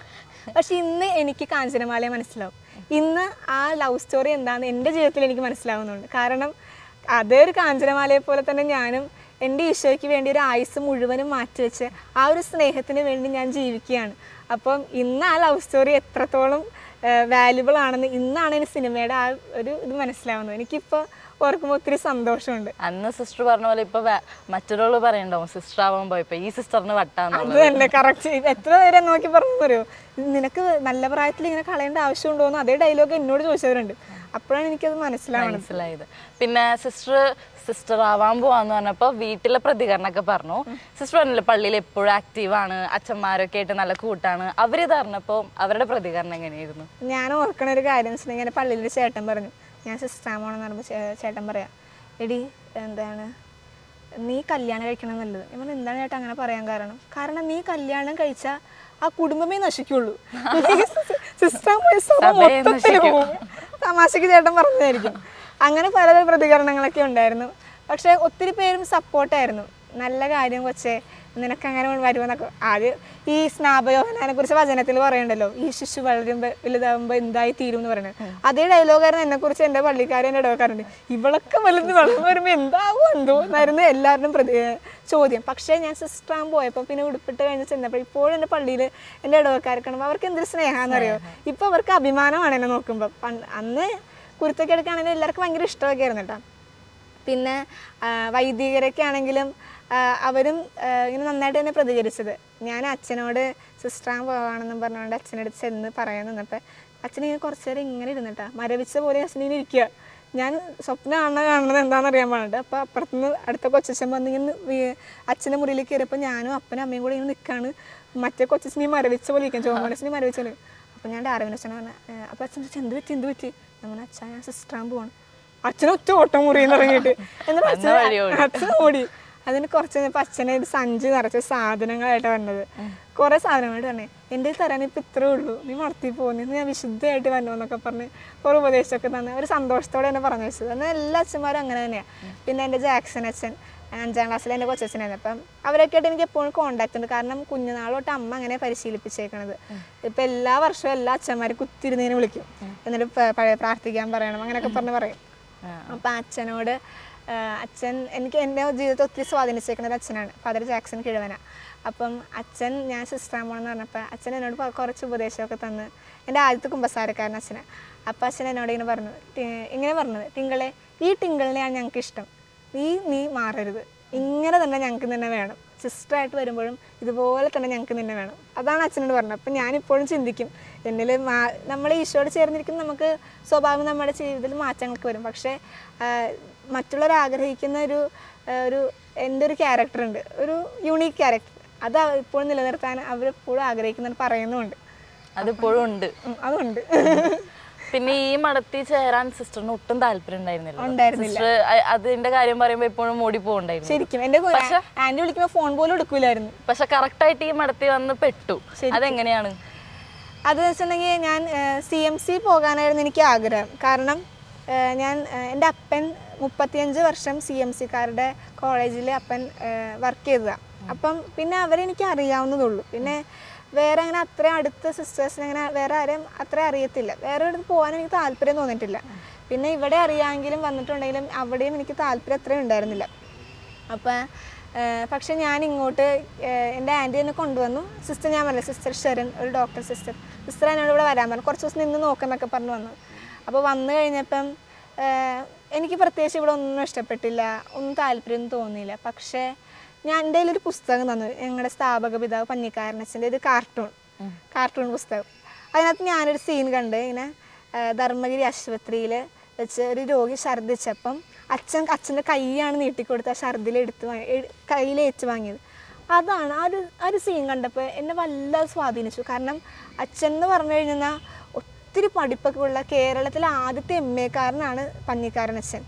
പക്ഷെ ഇന്ന് എനിക്ക് കാഞ്ചനമാലയെ മനസ്സിലാവും. ഇന്ന് ആ ലവ് സ്റ്റോറി എന്താണെന്ന് എൻ്റെ ജീവിതത്തിൽ എനിക്ക് മനസ്സിലാവുന്നുണ്ട്. കാരണം അതേ ഒരു കാഞ്ചനമാലയെ പോലെ തന്നെ ഞാനും എൻ്റെ ഈശോയ്ക്ക് വേണ്ടി ഒരു ആയുസ് മുഴുവനും മാറ്റിവെച്ച് ആ ഒരു സ്നേഹത്തിന് വേണ്ടി ഞാൻ ജീവിക്കുകയാണ്. അപ്പം ഇന്ന് ആ ലവ് സ്റ്റോറി എത്രത്തോളം വാല്യുബിൾ ആണെന്ന് ഇന്നാണ് എനിക്ക് സിനിമയുടെ ആ ഒരു ഇത് മനസ്സിലാവുന്നത്. എനിക്കിപ്പോൾ ഓർക്കുമ്പോൾ ഒത്തിരി സന്തോഷമുണ്ട്. അന്ന് സിസ്റ്റർ പറഞ്ഞ പോലെ ഇപ്പൊ മറ്റൊരാൾ പറയണ്ടാവും സിസ്റ്റർ ആവാൻ പോയപ്പോ ഈ സിസ്റ്ററിന് വട്ടാന്ന്. അത് തന്നെ കറക്റ്റ്. എത്ര പേരെ നോക്കി പറഞ്ഞു പറയോ, നിനക്ക് നല്ല പ്രായത്തിൽ ഇങ്ങനെ കളയേണ്ട ആവശ്യമുണ്ടോ എന്ന് അതേ ഡയലോഗ് എന്നോട് ചോദിച്ചവരുണ്ട്. അപ്പോഴാണ് എനിക്കത് മനസ്സിലായത്. പിന്നെ സിസ്റ്റർ ആവാൻ പോവാന്ന് പറഞ്ഞപ്പോൾ വീട്ടിലെ പ്രതികരണമൊക്കെ പറഞ്ഞു. സിസ്റ്റർ പറഞ്ഞില്ലേ പള്ളിയിൽ എപ്പോഴും ആക്റ്റീവാണ്, അച്ഛന്മാരൊക്കെ ആയിട്ട് നല്ല കൂട്ടാണ്. അവരിത് പറഞ്ഞപ്പോൾ അവരുടെ പ്രതികരണം എങ്ങനെയായിരുന്നു? ഞാൻ ഓർക്കണ ഒരു കാര്യം വെച്ചിട്ടുണ്ടെങ്കിൽ ഇങ്ങനെ പള്ളിയിൽ ചേട്ടൻ പറഞ്ഞു ഞാൻ സിസ്റ്റർ ആവാണെന്ന് പറയുമ്പോൾ ചേട്ടൻ പറയാം, എടി എന്താണ് നീ കല്യാണം കഴിക്കണം എന്നുള്ളത്. നമ്മൾ എന്താണ് ചേട്ടാ അങ്ങനെ പറയാൻ കാരണം നീ കല്യാണം കഴിച്ചാൽ ആ കുടുംബമേ നശിക്കുള്ളൂ. സിസ്റ്റർ തമാശക്ക് ചേട്ടൻ പറഞ്ഞതായിരിക്കും. അങ്ങനെ പല പ്രതികരണങ്ങളൊക്കെ ഉണ്ടായിരുന്നു. പക്ഷെ ഒത്തിരി പേരും സപ്പോർട്ടായിരുന്നു. നല്ല കാര്യം കൊച്ചേ, നിനക്കങ്ങനെ വരുമെന്നൊക്കെ. ആദ്യം ഈ സ്നാപയോഹനാനെ കുറിച്ച് വചനത്തിൽ പറയണ്ടല്ലോ, ഈ ശിശു വളരുമ്പോൾ വലുതാകുമ്പോൾ എന്തായി തീരും എന്ന് പറയുന്നത്. അതേ ഡയലോഗായിരുന്നു എന്നെക്കുറിച്ച് എൻ്റെ പള്ളിക്കാരൻ എൻ്റെ ഇടവക്കാരുണ്ട്. ഇവളൊക്കെ വലുത് വളർന്നു വരുമ്പോൾ എന്താകും എന്തോ എന്നായിരുന്നു എല്ലാവരുടെയും ചോദ്യം. പക്ഷേ ഞാൻ സിസ്റ്ററാൻ പോയപ്പോൾ പിന്നെ ഉടുപ്പിട്ട് കഴിഞ്ഞ് ചെന്നപ്പോൾ ഇപ്പോഴും എൻ്റെ പള്ളിയിൽ എൻ്റെ ഇടവക്കാരെ കാണുമ്പോൾ അവർക്ക് എന്തൊരു സ്നേഹമാണെന്നറിയോ. ഇപ്പോൾ അവർക്ക് അഭിമാനമാണ് എന്നെ നോക്കുമ്പോൾ. അന്ന് കുരുത്തൊക്കെ എടുക്കുകയാണെങ്കിൽ എല്ലാവർക്കും ഭയങ്കര ഇഷ്ടമൊക്കെ ആയിരുന്നു കേട്ടോ. പിന്നെ വൈദികരൊക്കെ ആണെങ്കിലും അവരും ഇങ്ങനെ നന്നായിട്ട് തന്നെ പ്രതികരിച്ചത്. ഞാൻ അച്ഛനോട് സിസ്റ്ററാൻ പോവാണെന്നും പറഞ്ഞുകൊണ്ട് അച്ഛനടുത്ത് ചെന്ന് പറയാൻ നിന്നപ്പോൾ അച്ഛനിങ്ങനെ കുറച്ച് നേരം ഇങ്ങനെ ഇരുന്നിട്ടാ മരവിച്ച പോലെ അച്ഛനിങ്ങനെ ഇരിക്കുക. ഞാൻ സ്വപ്നം കാണുന്നത് എന്താണെന്ന് അറിയാൻ പാടില്ല. അപ്പോൾ അപ്പുറത്തുനിന്ന് അടുത്ത കൊച്ചച്ഛൻ വന്നിങ്ങനെ അച്ഛൻ്റെ മുറിയിൽ കയറിയപ്പോൾ ഞാനും അപ്പനും അമ്മയും കൂടെ ഇങ്ങനെ നിൽക്കുകയാണ്. മറ്റേ കൊച്ചച്ഛനെ മരവിച്ച പോലെ ഇരിക്കാം, ചോമനച്ഛനെ മരവിച്ച പോലെ. അപ്പോൾ ഞാൻ ഡാർവിനച്ഛനെ പറഞ്ഞു. അപ്പോൾ അച്ഛൻ ചോദിച്ചു എന്ത് പറ്റി? അങ്ങനെ അച്ഛൻ ഞാൻ സിസ്റ്ററാൻ പോവാണ്. അച്ഛനൊറ്റ ഓട്ടം മുറിയെന്ന് ഇറങ്ങിയിട്ട് എന്നിട്ട് അച്ഛൻ ഓടി. അതിന് കുറച്ച് കഴിഞ്ഞപ്പോൾ അച്ഛനെ ഒരു സഞ്ചി നിറച്ച സാധനങ്ങളായിട്ട് വന്നത്. കുറേ സാധനങ്ങളായിട്ട് തന്നെ എൻ്റെ തരാൻ ഇപ്പം ഇത്രേ ഉള്ളൂ, നീ വളർത്തി പോകുന്നു, ഞാൻ വിശുദ്ധമായിട്ട് വരണമെന്നൊക്കെ പറഞ്ഞ് കുറേ ഉപദേശമൊക്കെ തന്നെ ഒരു സന്തോഷത്തോടെ തന്നെ പറഞ്ഞു വെച്ചത്. എന്നാൽ എല്ലാ അച്ഛന്മാരും അങ്ങനെ തന്നെയാണ്. പിന്നെ എൻ്റെ ജാക്സൺ അച്ഛൻ 5ാം ക്ലാസ്സിൽ എൻ്റെ കൊച്ചച്ഛനായിരുന്നു. അപ്പം അവരൊക്കെ ആയിട്ട് എനിക്ക് എപ്പോഴും കോണ്ടാക്ട് ഉണ്ട്. കാരണം കുഞ്ഞുനാളോട്ട് അമ്മ അങ്ങനെ പരിശീലിപ്പിച്ചേക്കണത്. ഇപ്പം എല്ലാ വർഷവും എല്ലാ അച്ഛന്മാരും കുത്തിരുന്നതിന് വിളിക്കും, എന്നിട്ട് പ്രാർത്ഥിക്കാൻ പറയണം അങ്ങനെയൊക്കെ പറഞ്ഞ് പറയും. അപ്പം അച്ഛനോട് അച്ഛൻ എനിക്ക് എൻ്റെ ജീവിതത്തെ ഒത്തിരി സ്വാധീനിച്ചേക്കുന്ന ഒരു അച്ഛനാണ്, ഫാദർ ജാക്സൺ കിഴവന. അപ്പം അച്ഛൻ ഞാൻ സിസ്റ്ററാൻ പോകണമെന്ന് പറഞ്ഞപ്പോൾ അച്ഛൻ എന്നോട് കുറച്ച് ഉപദേശമൊക്കെ തന്ന്. എൻ്റെ ആദ്യത്തെ കുമ്പസാരക്കാരൻ അച്ഛനാണ്. അപ്പോൾ അച്ഛൻ എന്നോട് ഇങ്ങനെ പറഞ്ഞത്, ടിങ്കളെ ഈ ടിങ്കളിനെയാണ് ഞങ്ങൾക്ക് ഇഷ്ടം, നീ മാറരുത്, ഇങ്ങനെ തന്നെ ഞങ്ങൾക്ക് തന്നെ വേണം, സിസ്റ്ററായിട്ട് വരുമ്പോഴും ഇതുപോലെ തന്നെ ഞങ്ങൾക്ക് തന്നെ വേണം. അതാണ് അച്ഛനോട് പറഞ്ഞത്. അപ്പം ഞാനിപ്പോഴും ചിന്തിക്കും, എന്നിൽ നമ്മൾ ഈശോയോട് ചേർന്നിരിക്കും, നമുക്ക് സ്വഭാവം നമ്മുടെ ജീവിതത്തിൽ മാറ്റങ്ങൾക്ക് വരും. പക്ഷേ മറ്റുള്ളവർ ആഗ്രഹിക്കുന്ന ഒരു എൻ്റെ ഒരു ക്യാരക്ടറുണ്ട്, ഒരു യുണീക്ക് ക്യാരക്ടർ. അത് ഇപ്പോഴും നിലനിർത്താൻ അവരെപ്പോഴും ആഗ്രഹിക്കുന്നത് പറയുന്നുമുണ്ട്. അതിപ്പോഴും ഉണ്ട്. അതുണ്ട്. പിന്നെ ഈ മഠത്തിൽ ചേരാൻ സിസ്റ്ററിന് ഒട്ടും താല്പര്യം ഉണ്ടായിരുന്നില്ല. അതിന്റെ കാര്യം പറയുമ്പോൾ എപ്പോഴും ഓടി പോകണ്ടായിരുന്നു. ശരിക്കും എന്റെ ആന്റി വിളിക്കുമ്പോൾ ഫോൺ പോലും എടുക്കൂലായിരുന്നു. പക്ഷെ കറക്റ്റ് ആയിട്ട് ഈ മഠത്തിൽ വന്ന് പെട്ടു. അതെങ്ങനെയാണ്? അതെന്ന് വെച്ചിട്ടുണ്ടെങ്കിൽ ഞാൻ CMC പോകാനായിരുന്നു എനിക്ക് ആഗ്രഹം. കാരണം ഞാൻ എൻ്റെ അപ്പൻ 35 വർഷം CMCക്കാരുടെ കോളേജിൽ അപ്പൻ വർക്ക് ചെയ്തതാണ്. അപ്പം പിന്നെ അവരെനിക്ക് അറിയാവുന്നതുള്ളൂ. പിന്നെ വേറെ അങ്ങനെ അത്ര അടുത്ത സിസ്റ്റേഴ്സിനെ അങ്ങനെ വേറെ ആരെയും അത്ര അറിയത്തില്ല. വേറെ അടുത്ത് പോകാൻ എനിക്ക് താല്പര്യം തോന്നിയിട്ടില്ല. പിന്നെ ഇവിടെ അറിയാമെങ്കിലും വന്നിട്ടുണ്ടെങ്കിലും അവിടെയും എനിക്ക് താല്പര്യം അത്രയും ഉണ്ടായിരുന്നില്ല. അപ്പം പക്ഷെ ഞാൻ ഇങ്ങോട്ട് എൻ്റെ ആൻറ്റി എന്നെ കൊണ്ടുവന്നു. സിസ്റ്റർ ഞാൻ പറഞ്ഞില്ല, സിസ്റ്റർ ഷെറിൻ, ഒരു ഡോക്ടർ സിസ്റ്റർ എന്നോട് ഇവിടെ വരാൻ പറഞ്ഞു. കുറച്ച് ദിവസം നിന്ന് നോക്കുന്നൊക്കെ പറഞ്ഞു വന്നു. അപ്പോൾ വന്നു കഴിഞ്ഞപ്പം എനിക്ക് പ്രത്യേകിച്ച് ഇവിടെ ഒന്നും ഇഷ്ടപ്പെട്ടില്ല, ഒന്നും താല്പര്യം തോന്നിയില്ല. പക്ഷേ ഞാൻ എൻ്റെ കയ്യിലൊരു പുസ്തകം തന്നു, ഞങ്ങളുടെ സ്ഥാപക പിതാവ് പഞ്ഞിക്കാരനച്ഛൻ്റെ ഒരു കാർട്ടൂൺ പുസ്തകം. അതിനകത്ത് ഞാനൊരു സീൻ കണ്ട്, ഇങ്ങനെ ധർമ്മഗിരി ആശുപത്രിയിൽ വെച്ച് ഒരു രോഗി ഛർദ്ദിച്ചപ്പം അച്ഛൻ്റെ കൈയാണ് നീട്ടിക്കൊടുത്ത് ആ ഛർദിൽ കയ്യിലേറ്റ് വാങ്ങിയത്. അതാണ് ആ ഒരു സീൻ കണ്ടപ്പോൾ എന്നെ വല്ലാതെ സ്വാധീനിച്ചു. കാരണം അച്ഛൻ എന്ന് പറഞ്ഞു കഴിഞ്ഞാൽ ഒത്തിരി പഠിപ്പൊക്കെ ഉള്ള കേരളത്തിലെ ആദ്യത്തെ MA കാരനാണ് പഞ്ഞിക്കാരനച്ഛൻ.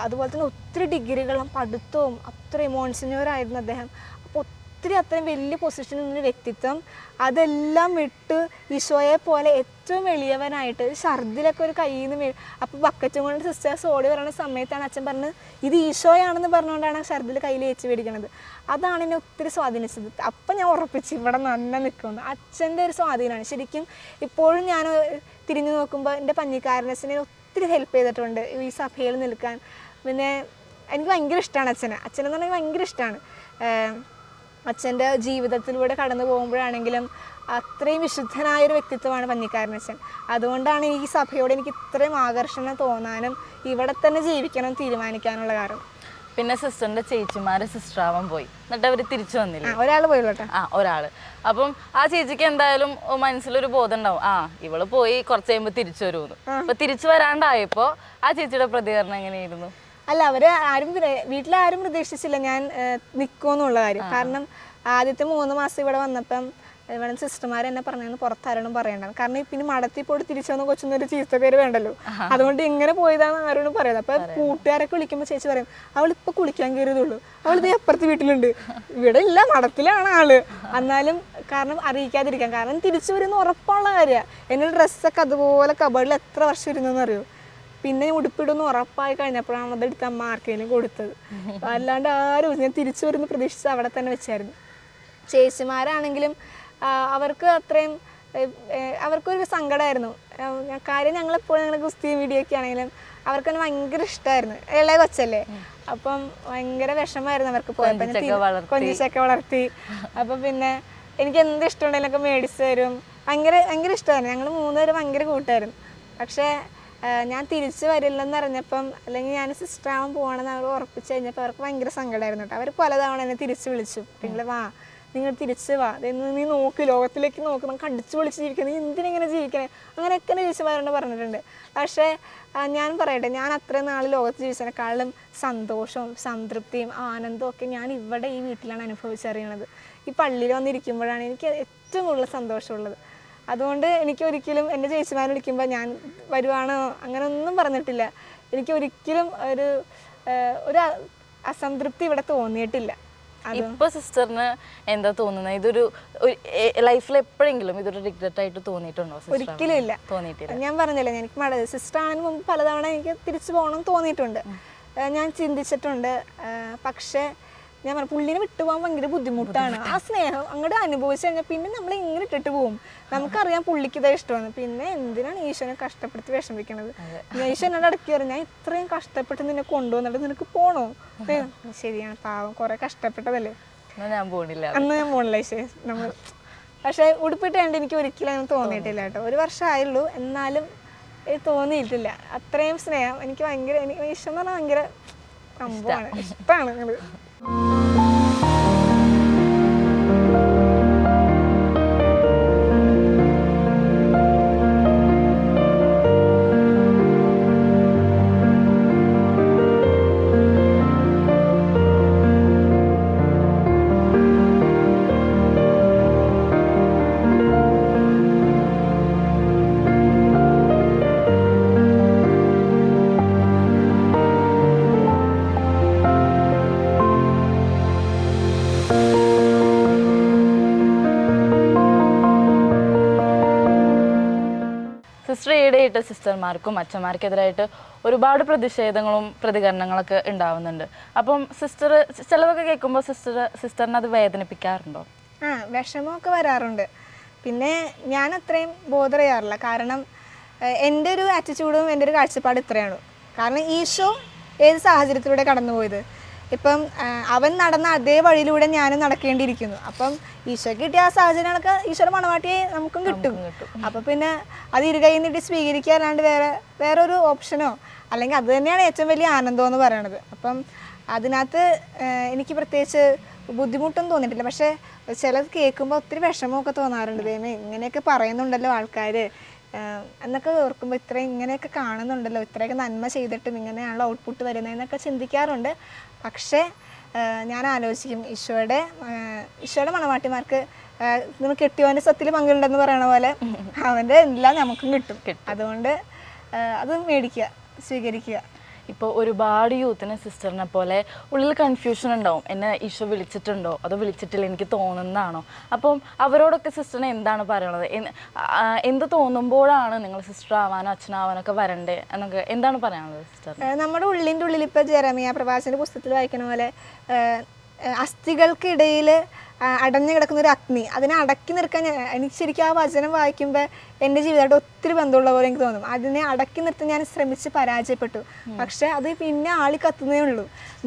അതുപോലെ തന്നെ ഒത്തിരി ഡിഗ്രികളും പഠിത്തവും അത്രയും മോൺസിഞ്ഞോറായിരുന്നു അദ്ദേഹം. അപ്പോൾ അത്രയും വലിയ പൊസിഷനിൽ നിന്നൊരു വ്യക്തിത്വം അതെല്ലാം വിട്ട് ഈശോയെ പോലെ ഏറ്റവും എളിയവനായിട്ട് ഛർദിലൊക്കെ ഒരു കയ്യിൽ നിന്ന് അപ്പോൾ ബക്കറ്റും കൊണ്ട് സിസ്റ്റേഴ്സ് ഓടി പറയുന്ന സമയത്താണ് അച്ഛൻ പറഞ്ഞത് ഇത് ഈശോയാണെന്ന് പറഞ്ഞുകൊണ്ടാണ് ഛർദിൽ കയ്യിൽ ഏച്ച് മേടിക്കണത്. അതാണ് എന്നെ ഒത്തിരി സ്വാധീനിച്ചത്. അപ്പം ഞാൻ ഉറപ്പിച്ച് ഇവിടെ നന്നെ നിൽക്കുന്നു. അച്ഛൻ്റെ ഒരു സ്വാധീനമാണ് ശരിക്കും. ഇപ്പോഴും ഞാൻ തിരിഞ്ഞു നോക്കുമ്പോൾ എൻ്റെ പഞ്ഞിക്കാരനച്ഛനെ ഒത്തിരി ഹെൽപ്പ് ചെയ്തിട്ടുണ്ട് ഈ സഭയിൽ നിൽക്കാൻ. പിന്നെ എനിക്ക് ഭയങ്കര ഇഷ്ടമാണ് അച്ഛനെന്ന് പറഞ്ഞാൽ ഭയങ്കര ഇഷ്ടമാണ്. അച്ഛൻ്റെ ജീവിതത്തിലൂടെ കടന്നു പോകുമ്പോഴാണെങ്കിലും അത്രയും വിശുദ്ധനായൊരു വ്യക്തിത്വമാണ് പഞ്ഞിക്കാരനച്ഛൻ. അതുകൊണ്ടാണ് ഈ സഭയോട് എനിക്ക് ഇത്രയും ആകർഷണം തോന്നാനും ഇവിടെ തന്നെ ജീവിക്കണം തീരുമാനിക്കാനുള്ള കാരണം. പിന്നെ സിസ്റ്ററിന്റെ ചേച്ചിമാര് സിസ്റ്ററാവാൻ പോയി, എന്നിട്ട് അവര് തിരിച്ചു വന്നില്ല. ഒരാൾ പോയില്ലോട്ടെ. ഒരാള്. അപ്പം ആ ചേച്ചിക്ക് എന്തായാലും മനസ്സിലൊരു ബോധം ഉണ്ടാവും, ഇവള് പോയി കുറച്ച് കഴിയുമ്പോൾ തിരിച്ചു വരുമെന്ന്. അപ്പൊ തിരിച്ചു വരാണ്ടായപ്പോ ആ ചേച്ചിയുടെ പ്രതികരണം എങ്ങനെയായിരുന്നു? അല്ല, വീട്ടിലാരും പ്രതീക്ഷിച്ചില്ല ഞാൻ നിൽക്കുമെന്നുള്ള കാര്യം. കാരണം ആദ്യത്തെ 3 മാസം ഇവിടെ വന്നപ്പം ഇവിടെ സിസ്റ്റർമാർ എന്നെ പറഞ്ഞു പുറത്താരോടും പറയണ്ടാണ്. കാരണം പിന്നെ മടത്തിൽ പോയിട്ട് തിരിച്ചു വന്ന കൊച്ചൊന്നൊരു ചീത്ത പേര് വേണ്ടല്ലോ, അതുകൊണ്ട് ഇങ്ങനെ പോയതാണ് ആരോടും പറയുന്നത്. അപ്പൊ കൂട്ടുകാരൊക്കെ വിളിക്കുമ്പോൾ ചേച്ചി പറയും അവളിപ്പോൾ കുളിക്കാൻ കയറിയതുള്ളൂ, അവളിത് അപ്പുറത്ത് വീട്ടിലുണ്ട്, ഇവിടെ ഇല്ല മടത്തിലാണ് ആള്. എന്നാലും കാരണം അറിയിക്കാതിരിക്കാൻ, കാരണം തിരിച്ചു വരുന്ന ഉറപ്പുള്ള കാര്യമാണ്. എൻ്റെ ഡ്രസ്സൊക്കെ അതുപോലെ കബേർഡിൽ എത്ര വർഷം ഇരുന്നെന്ന് അറിയോ. പിന്നെ ഉടുപ്പിടുന്ന ഉറപ്പായി കഴിഞ്ഞപ്പോഴാണ് അതെടുത്ത് അമ്മ ആർക്കെങ്കിലും കൊടുത്തത്. അല്ലാണ്ട് ആരും ഞാൻ തിരിച്ചു വരുന്ന പ്രതീക്ഷിച്ച് അവിടെ തന്നെ വെച്ചായിരുന്നു. ചേച്ചിമാരാണെങ്കിലും അവർക്ക് അത്രയും അവർക്കൊരു സങ്കടമായിരുന്നു കാര്യം. ഞങ്ങളെപ്പോഴും ഞങ്ങൾ ഗുസ്തി വീഡിയോ ഒക്കെ ആണെങ്കിലും അവർക്ക് തന്നെ ഭയങ്കര ഇഷ്ടമായിരുന്നു. ഇളയ കൊച്ചല്ലേ, അപ്പം ഭയങ്കര വിഷമമായിരുന്നു അവർക്ക് പോയപ്പോൾ. കൊഞ്ചിച്ചൊക്കെ വളർത്തി. അപ്പം പിന്നെ എനിക്ക് എന്ത് ഇഷ്ടമുണ്ടെങ്കിലൊക്കെ മേടിച്ച് തരും. ഭയങ്കര ഇഷ്ടമായിരുന്നു. ഞങ്ങൾ 3 പേരും ഭയങ്കര കൂട്ടായിരുന്നു. പക്ഷേ ഞാൻ തിരിച്ചു വരില്ലെന്ന് അറിഞ്ഞപ്പം, അല്ലെങ്കിൽ ഞാൻ സിസ്റ്ററാവാൻ പോകണമെന്ന് അവർ ഉറപ്പിച്ച് കഴിഞ്ഞപ്പോൾ അവർക്ക് ഭയങ്കര സങ്കടമായിരുന്നു കേട്ടോ. അവർ പലതവണ എന്നെ തിരിച്ചു വിളിച്ചു, നിങ്ങൾ തിരിച്ച് വാ, നീ നോക്ക്, ലോകത്തിലേക്ക് നോക്ക്, നമുക്ക് അടിച്ചു പൊളിച്ച് ജീവിക്കണം, നീ എന്തിനെങ്ങനെ ജീവിക്കണേ, അങ്ങനെയൊക്കെ ചേച്ചിമാരോട് പറഞ്ഞിട്ടുണ്ട്. പക്ഷേ ഞാൻ പറയട്ടെ, ഞാൻ അത്രയും നാൾ ലോകത്ത് ജീവിച്ചതിനേക്കാളും സന്തോഷവും സംതൃപ്തിയും ആനന്ദവും ഒക്കെ ഞാൻ ഇവിടെ ഈ വീട്ടിലാണ് അനുഭവിച്ചറിയണത്. ഈ പള്ളിയിൽ വന്നിരിക്കുമ്പോഴാണ് എനിക്ക് ഏറ്റവും കൂടുതൽ സന്തോഷമുള്ളത്. അതുകൊണ്ട് എനിക്ക് ഒരിക്കലും എൻ്റെ ചേച്ചിമാരെ വിളിക്കുമ്പോൾ ഞാൻ വരുവാണോ അങ്ങനെ ഒന്നും പറഞ്ഞിട്ടില്ല. എനിക്ക് ഒരിക്കലും ഒരു അസംതൃപ്തി ഇവിടെ തോന്നിയിട്ടില്ല. ഇപ്പൊ സിസ്റ്ററിന് എന്താ തോന്നുന്നത്? ഇതൊരു ലൈഫിൽ എപ്പോഴെങ്കിലും ഇതൊരു റിഗ്രറ്റ് ആയിട്ട് തോന്നിയിട്ടുണ്ടോ? ഒരിക്കലും ഇല്ല, തോന്നിയിട്ടില്ല. ഞാൻ പറഞ്ഞില്ല, എനിക്ക് സിസ്റ്റർ ആണെന്ന് മുമ്പ് പലതവണ എനിക്ക് തിരിച്ചു പോകണം തോന്നിയിട്ടുണ്ട്, ഞാൻ ചിന്തിച്ചിട്ടുണ്ട്. പക്ഷേ ഞാൻ പറഞ്ഞു പുള്ളിനെ വിട്ടുപോകാൻ ഭയങ്കര ബുദ്ധിമുട്ടാണ്. ആ സ്നേഹം അങ്ങോട്ട് അനുഭവിച്ചു കഴിഞ്ഞാൽ പിന്നെ നമ്മൾ ഇങ്ങനെ ഇട്ടിട്ട് പോകും. നമുക്കറിയാം പുള്ളിക്ക് ഇതാ ഇഷ്ടമാണ്, പിന്നെ എന്തിനാണ് ഈശോനെ കഷ്ടപ്പെടുത്തി വിഷമിക്കണത്. ഈശോ എന്നോട് ഇടയ്ക്ക് പറയും ഞാൻ ഇത്രയും കഷ്ടപ്പെട്ട് നിന്നെ കൊണ്ടുവന്നിട്ട് നിനക്ക് പോണോ? ശരിയാണ്, പാവം കുറെ കഷ്ടപ്പെട്ടതല്ലേ, ഞാൻ പോണില്ല, അന്ന് ഞാൻ പോണില്ല ഈശോ നമ്മൾ. പക്ഷെ ഉടുപ്പിട്ട് കണ്ട് എനിക്ക് ഒരിക്കലും അങ്ങനെ തോന്നിയിട്ടില്ല കേട്ടോ. 1 വർഷമായുള്ളൂ, എന്നാലും തോന്നിയിട്ടില്ല. അത്രയും സ്നേഹം എനിക്ക് ഭയങ്കര, എനിക്ക് ഈശോ എന്ന് പറഞ്ഞാൽ ഭയങ്കര സംഭവമാണ്, ഇഷ്ടമാണ് ഞങ്ങൾ. സിസ്റ്റർ ഈയിടെയായിട്ട് സിസ്റ്റർമാർക്കും അച്ഛന്മാർക്കെതിരായിട്ട് ഒരുപാട് പ്രതിഷേധങ്ങളും പ്രതികരണങ്ങളൊക്കെ ഉണ്ടാവുന്നുണ്ട്. അപ്പം സിസ്റ്റർ ചിലതൊക്കെ കേൾക്കുമ്പോൾ സിസ്റ്ററിനെ അത് വേദനിപ്പിക്കാറുണ്ടോ? വിഷമമൊക്കെ വരാറുണ്ട്. പിന്നെ ഞാൻ അത്രയും ബോധർ ചെയ്യാറില്ല. കാരണം എൻ്റെ ഒരു ആറ്റിറ്റ്യൂഡും എൻ്റെ ഒരു കാഴ്ചപ്പാട് ഇത്രയാണ്. കാരണം ഈശോ ഏത് സാഹചര്യത്തിലൂടെ കടന്നുപോയത്, ഇപ്പം അവൻ നടന്ന അതേ വഴിയിലൂടെ ഞാനും നടക്കേണ്ടിയിരിക്കുന്നു. അപ്പം ഈശോയ്ക്ക് കിട്ടിയ ആ സാഹചര്യങ്ങളൊക്കെ ഈശോയുടെ മണവാട്ടിയെ നമുക്കും കിട്ടും. അപ്പം പിന്നെ അത് ഇരുകൈ നീട്ടി സ്വീകരിക്കുക അല്ലാണ്ട് വേറൊരു ഓപ്ഷനോ അല്ലെങ്കിൽ അത് തന്നെയാണ് ഏറ്റവും വലിയ ആനന്ദം എന്ന് പറയണത്. അപ്പം അതിനകത്ത് എനിക്ക് പ്രത്യേകിച്ച് ബുദ്ധിമുട്ടൊന്നും തോന്നിയിട്ടില്ല. പക്ഷേ ചിലത് കേൾക്കുമ്പോൾ ഒത്തിരി വിഷമമൊക്കെ തോന്നാറുണ്ട്. ദൈവമേ ഇങ്ങനെയൊക്കെ പറയുന്നുണ്ടല്ലോ ആൾക്കാർ എന്നൊക്കെ ഓർക്കുമ്പോൾ ഇത്രയും ഇങ്ങനെയൊക്കെ കാണുന്നുണ്ടല്ലോ, ഇത്രയൊക്കെ നന്മ ചെയ്തിട്ടും ഇങ്ങനെയാണല്ലോ ഔട്ട്പുട്ട് വരുന്നതെന്നൊക്കെ ചിന്തിക്കാറുണ്ട്. പക്ഷേ ഞാൻ ആലോചിക്കും ഈശോയുടെ മണവാട്ടിമാർക്ക് നിങ്ങൾ കെട്ടിയവൻ്റെ സ്വത്തിൽ പങ്കുണ്ടെന്ന് പറയണ പോലെ അവൻ്റെ എല്ലാം നമുക്കും കിട്ടും. അതുകൊണ്ട് അത് മേടിക്കുക, സ്വീകരിക്കുക. ഇപ്പോൾ ഒരുപാട് യൂത്തിന് സിസ്റ്ററിനെ പോലെ ഉള്ളിൽ കൺഫ്യൂഷൻ ഉണ്ടാവും, എന്നെ ഈശോ വിളിച്ചിട്ടുണ്ടോ അതോ വിളിച്ചിട്ടില്ല എനിക്ക് തോന്നുന്നതാണോ. അപ്പം അവരോടൊക്കെ സിസ്റ്ററിന് എന്താണ് പറയണത്? എന്ത് തോന്നുമ്പോഴാണ് നിങ്ങൾ സിസ്റ്റർ ആവാനോ അച്ഛനാവാനോ ഒക്കെ വരണ്ടേ എന്നൊക്കെ എന്താണ് പറയാനുള്ളത് സിസ്റ്റർ? നമ്മുടെ ഉള്ളിൻ്റെ ഉള്ളിൽ ഇപ്പോൾ ജെറമിയ പ്രവാചകന്റെ പുസ്തകത്തിൽ വായിക്കണ പോലെ അസ്ഥികൾക്കിടയിൽ അടഞ്ഞു കിടക്കുന്ന ഒരു അഗ്നി, അതിനെ അടക്കി നിർക്കാൻ എനിക്ക് ശരിക്കും ആ വചനം വായിക്കുമ്പോൾ എൻ്റെ ജീവിതമായിട്ട് ഒത്തിരി ബന്ധമുള്ള പോലെ എനിക്ക് തോന്നും. അതിനെ അടക്കി നിർത്താൻ ഞാൻ ശ്രമിച്ച് പരാജയപ്പെട്ടു. പക്ഷെ അത് പിന്നെ ആളി കത്തുന്നേ ഉള്ളൂ.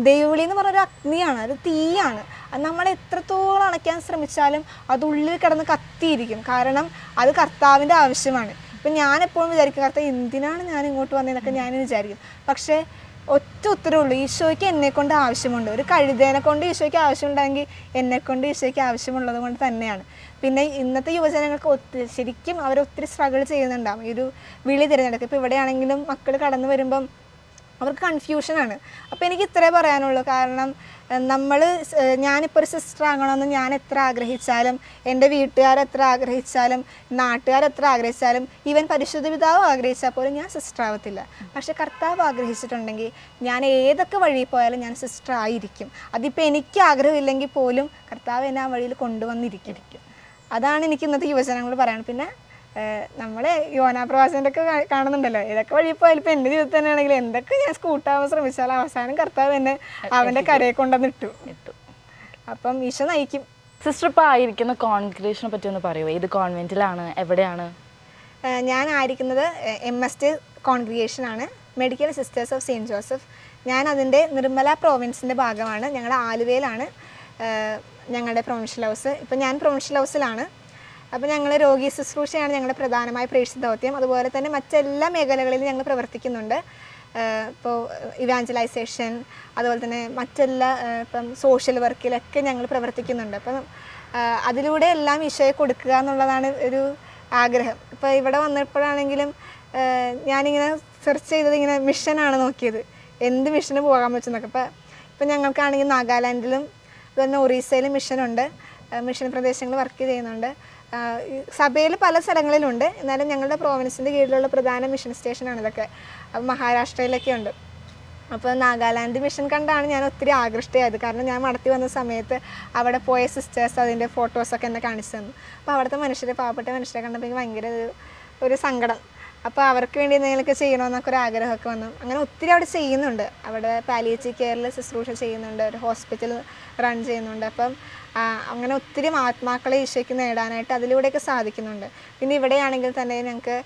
ദൈവവിളി എന്ന് പറഞ്ഞൊരു അഗ്നിയാണ്, അത് തീയാണ്. അത് നമ്മൾ എത്രത്തോളം അണയ്ക്കാൻ ശ്രമിച്ചാലും അത് ഉള്ളിൽ കിടന്ന് കത്തിയിരിക്കും. കാരണം അത് കർത്താവിൻ്റെ ആവശ്യമാണ്. ഇപ്പം ഞാനെപ്പോഴും വിചാരിക്കും കർത്താവ് എന്തിനാണ് ഞാൻ ഇങ്ങോട്ട് വന്നതെന്നൊക്കെ ഞാൻ വിചാരിക്കും. പക്ഷേ ഒറ്റ ഉത്തരവുള്ളൂ, ഈശോയ്ക്ക് എന്നെക്കൊണ്ട് ആവശ്യമുണ്ട്. ഒരു കഴുതേനെ കൊണ്ട് ഈശോയ്ക്ക് ആവശ്യമുണ്ടെങ്കിൽ എന്നെക്കൊണ്ട് ഈശോയ്ക്ക് ആവശ്യമുള്ളത് കൊണ്ട് തന്നെയാണ്. പിന്നെ ഇന്നത്തെ യുവജനങ്ങൾക്ക് ശരിക്കും അവരൊത്തിരി സ്ട്രഗിൾ ചെയ്യുന്നുണ്ടാവും ഈ ഒരു വിളി തിരഞ്ഞെടുക്കുക. ഇപ്പോൾ ഇവിടെയാണെങ്കിലും മക്കൾ കടന്നു വരുമ്പം അവർക്ക് കൺഫ്യൂഷനാണ്. അപ്പോൾ എനിക്ക് ഇത്രേ പറയാനുള്ളൂ. കാരണം ഞാനിപ്പോൾ ഒരു സിസ്റ്റർ ആകണമെന്ന് ഞാൻ എത്ര ആഗ്രഹിച്ചാലും, എൻ്റെ വീട്ടുകാരെത്ര ആഗ്രഹിച്ചാലും, നാട്ടുകാരെത്ര ആഗ്രഹിച്ചാലും, ഈവൻ പരിശുദ്ധ പിതാവ് ആഗ്രഹിച്ചാൽ പോലും ഞാൻ സിസ്റ്റർ ആവത്തില്ല. പക്ഷെ കർത്താവ് ആഗ്രഹിച്ചിട്ടുണ്ടെങ്കിൽ ഞാൻ ഏതൊക്കെ വഴി പോയാലും ഞാൻ സിസ്റ്റർ ആയിരിക്കും. അതിപ്പോൾ എനിക്ക് ആഗ്രഹമില്ലെങ്കിൽ പോലും കർത്താവ് എന്നെ ആ വഴിയിൽ കൊണ്ടുവന്നിരിക്കും. അതാണ് എനിക്ക് ഇന്നത്തെ യുവജനങ്ങൾ പറയാനുള്ളത്. പിന്നെ നമ്മളെ യോനാ പ്രവാസൻ്റെ ഒക്കെ കാണുന്നുണ്ടല്ലോ, ഏതൊക്കെ വഴി പോയാലും ഇപ്പം എൻ്റെ ജീവിതത്തിൽ തന്നെയാണെങ്കിൽ എന്തൊക്കെ ഞാൻ സ്കൂട്ടാവാൻ ശ്രമിച്ചാലും അവസാനം കർത്താവ് എന്നെ അവൻ്റെ കരയെ കൊണ്ടുവന്ന് ഇട്ടു. അപ്പം ഈശോ നയിക്കും. സിസ്റ്റർ ഇപ്പോൾ ആയിരിക്കുന്ന കോൺഗ്രിഗേഷനെ പറ്റി ഒന്ന് പറയുമോ? ഏത് കോൺവെൻറ്റിലാണ്, എവിടെയാണ്? ഞാൻ ആയിരിക്കുന്നത് MST കോൺഗ്രിഗേഷനാണ്, medical sisters of saint Joseph. ഞാൻ അതിൻ്റെ നിർമ്മല പ്രോവിൻസിൻ്റെ ഭാഗമാണ്. ഞങ്ങളുടെ ആലുവയിലാണ് ഞങ്ങളുടെ പ്രൊവിൻഷ്യൽ ഹൗസ്. ഇപ്പം ഞാൻ പ്രൊവിൻഷ്യൽ ഹൗസിലാണ്. അപ്പോൾ ഞങ്ങൾ രോഗി ശുശ്രൂഷയാണ് ഞങ്ങളുടെ പ്രധാനമായ പ്രേക്ഷിത ദൗത്യം. അതുപോലെ തന്നെ മറ്റെല്ലാ മേഖലകളിലും ഞങ്ങൾ പ്രവർത്തിക്കുന്നുണ്ട്. ഇപ്പോൾ ഇവാഞ്ചലൈസേഷൻ, അതുപോലെ തന്നെ മറ്റെല്ലാ ഇപ്പം സോഷ്യൽ വർക്കിലൊക്കെ ഞങ്ങൾ പ്രവർത്തിക്കുന്നുണ്ട്. അപ്പം അതിലൂടെ എല്ലാം ഈശോയെ കൊടുക്കുക എന്നുള്ളതാണ് ഒരു ആഗ്രഹം. ഇപ്പോൾ ഇവിടെ വന്നപ്പോഴാണെങ്കിലും ഞാനിങ്ങനെ സെർച്ച് ചെയ്തത് ഇങ്ങനെ മിഷനാണ് നോക്കിയത്, എന്ത് മിഷന് പോകാൻ പറ്റുന്നൊക്കെ. ഇപ്പം ഞങ്ങൾക്കാണെങ്കിൽ നാഗാലാൻഡിലും അതുപോലെ ഒറീസയിലും മിഷനുണ്ട്. മിഷൻ പ്രദേശങ്ങൾ വർക്ക് ചെയ്യുന്നുണ്ട്. സഭയിൽ പല സ്ഥലങ്ങളിലുണ്ട്. എന്നാലും ഞങ്ങളുടെ പ്രോവിൻസിൻ്റെ കീഴിലുള്ള പ്രധാന മിഷൻ സ്റ്റേഷനാണ് ഇതൊക്കെ. അപ്പോൾ മഹാരാഷ്ട്രയിലൊക്കെ ഉണ്ട്. അപ്പോൾ നാഗാലാൻഡ് മിഷൻ കണ്ടാണ് ഞാൻ ഒത്തിരി ആകൃഷ്ടയായത്. കാരണം ഞാൻ മടത്തി വന്ന സമയത്ത് അവിടെ പോയ സിസ്റ്റേഴ്സ് അതിൻ്റെ ഫോട്ടോസൊക്കെ എന്നെ കാണിച്ചു തന്നു. അപ്പോൾ അവിടുത്തെ പാവപ്പെട്ട മനുഷ്യരെ കണ്ടപ്പോൾ എനിക്ക് ഭയങ്കര ഒരു സങ്കടം. അപ്പോൾ അവർക്ക് വേണ്ടി എന്തെങ്കിലുമൊക്കെ ചെയ്യണമെന്നൊക്കെ ഒരു ആഗ്രഹമൊക്കെ വന്നു. അങ്ങനെ ഒത്തിരി അവിടെ ചെയ്യുന്നുണ്ട്. അവിടെ പാലിയേറ്റീവ് കെയറിൽ ശുശ്രൂഷ ചെയ്യുന്നുണ്ട്, ഒരു ഹോസ്പിറ്റൽ റൺ ചെയ്യുന്നുണ്ട്. അപ്പം അങ്ങനെ ഒത്തിരി ആത്മാക്കളെ ഈശോയ്ക്ക് നേടാനായിട്ട് അതിലൂടെയൊക്കെ സാധിക്കുന്നുണ്ട്. പിന്നെ ഇവിടെയാണെങ്കിൽ തന്നെ ഞങ്ങൾക്ക്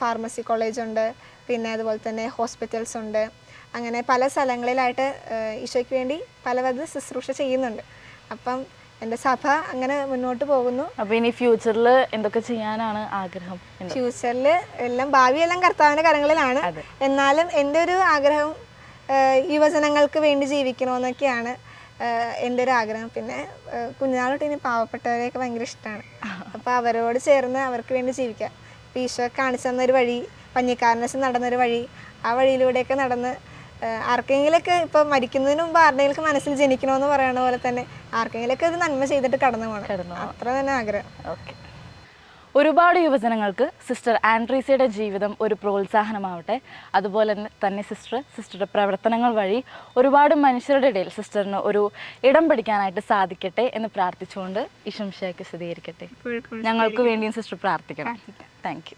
ഫാർമസി കോളേജുണ്ട്, പിന്നെ അതുപോലെ തന്നെ ഹോസ്പിറ്റൽസ് ഉണ്ട്. അങ്ങനെ പല സ്ഥലങ്ങളിലായിട്ട് ഈശോയ്ക്ക് വേണ്ടി പലവിധ ശുശ്രൂഷ ചെയ്യുന്നുണ്ട്. അപ്പം എൻ്റെ സഭ അങ്ങനെ മുന്നോട്ട് പോകുന്നു. അപ്പോൾ ഇനി ഫ്യൂച്ചറിൽ എന്തൊക്കെ ചെയ്യാനാണ് ആഗ്രഹം? ഫ്യൂച്ചറിൽ ഭാവിയെല്ലാം കർത്താവിൻ്റെ കരങ്ങളിലാണ്. എന്നാലും എൻ്റെ ഒരു ആഗ്രഹം യുവജനങ്ങൾക്ക് വേണ്ടി ജീവിക്കണമെന്നൊക്കെയാണ് എൻ്റെ ഒരു ആഗ്രഹം. പിന്നെ കുഞ്ഞുനാളോട്ട് ഇനി പാവപ്പെട്ടവരെയൊക്കെ ഭയങ്കര ഇഷ്ടമാണ്. അപ്പോൾ അവരോട് ചേർന്ന് അവർക്ക് വേണ്ടി ജീവിക്കാം. ഇപ്പോൾ ഈശോ കാണിച്ചു തന്നൊരു വഴി, പഞ്ഞിക്കാരനസ് നടന്നൊരു വഴി, ആ വഴിയിലൂടെയൊക്കെ നടന്ന് ആർക്കെങ്കിലൊക്കെ ഇപ്പോൾ മരിക്കുന്നതിന് മുമ്പ് ആരുടെയെങ്കിലും മനസ്സിൽ ജനിക്കണമെന്ന് പറയണ പോലെ തന്നെ ആർക്കെങ്കിലൊക്കെ ഒരു നന്മ ചെയ്തിട്ട് കടന്നു പോകണം, അത്ര തന്നെ ആഗ്രഹം. ഓക്കെ. ഒരുപാട് യുവജനങ്ങൾക്ക് സിസ്റ്റർ ആൻഡ്രീസയുടെ ജീവിതം ഒരു പ്രോത്സാഹനമാവട്ടെ. അതുപോലെ തന്നെ സിസ്റ്ററുടെ പ്രവർത്തനങ്ങൾ വഴി ഒരുപാട് മനുഷ്യരുടെ ഇടയിൽ സിസ്റ്ററിന് ഒരു ഇടം പിടിക്കാനായിട്ട് സാധിക്കട്ടെ എന്ന് പ്രാർത്ഥിച്ചുകൊണ്ട് ഈശോ മിശിഹായ്ക്ക് സ്തുതിയായിരിക്കട്ടെ. ഞങ്ങൾക്ക് വേണ്ടിയും സിസ്റ്റർ പ്രാർത്ഥിക്കണം. Thank you.